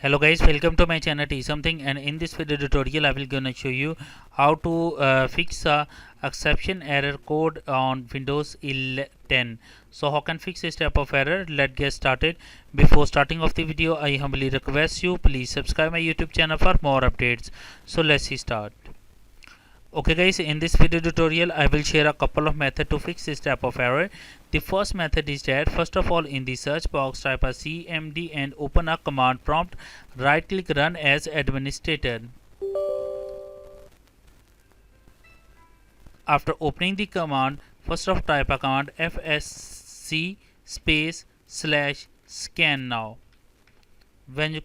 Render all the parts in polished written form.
Hello guys, welcome to my channel T something, and in this video tutorial I will gonna show you how to fix a exception error code on Windows 10. So how can fix this type of error? Let's get started. Before starting off the video, I humbly request you please subscribe my YouTube channel for more updates. So let's start. Okay guys, in this video tutorial I will share a couple of methods to fix this type of error. The first method is that first of all, in the search box type a cmd and open a command prompt. Right click, run as administrator. After opening the command, first of type a command fsc space /scan now. When you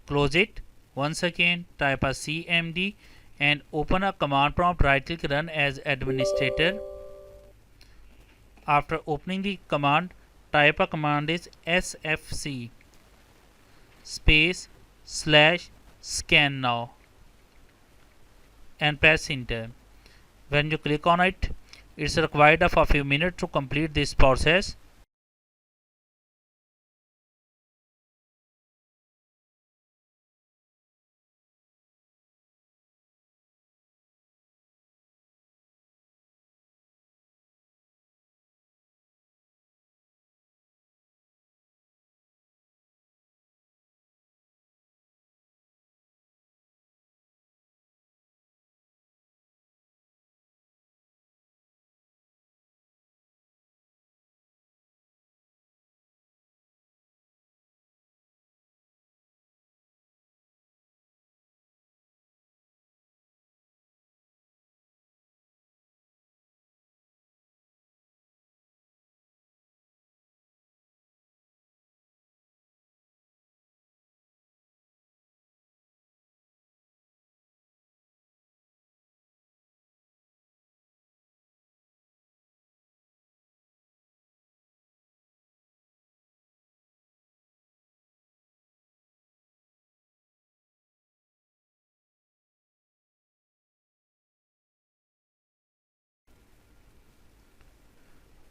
close it, once again type a cmd and open a command prompt. Right click, run as administrator. After opening the command, type a command is sfc space /scan now and press enter. When you click on it, it's required of a few minutes to complete this process.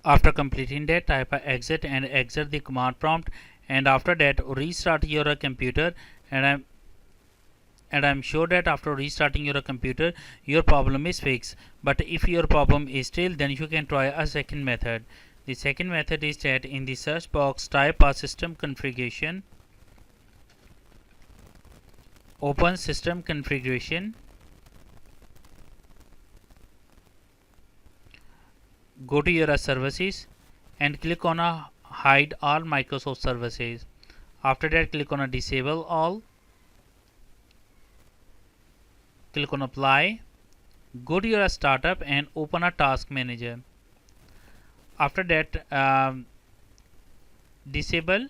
After completing that, type a exit and exit the command prompt, and after that restart your computer. And I'm sure that after restarting your computer your problem is fixed. But if your problem is still, then you can try a second method. The second method is that in the search box type a system configuration, open system configuration, go to your services and click on a hide all Microsoft services. After that, click on a disable all, click on apply, go to your startup and open a task manager. After that, disable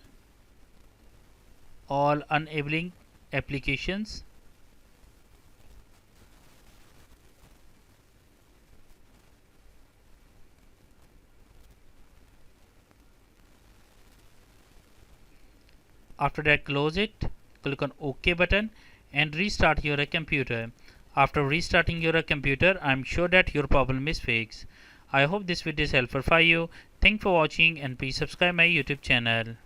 all enabling applications. After that, close it, click on OK button and restart your computer. After restarting your computer, I'm sure that your problem is fixed. I hope this video is helpful for you. Thanks for watching and please subscribe my YouTube channel.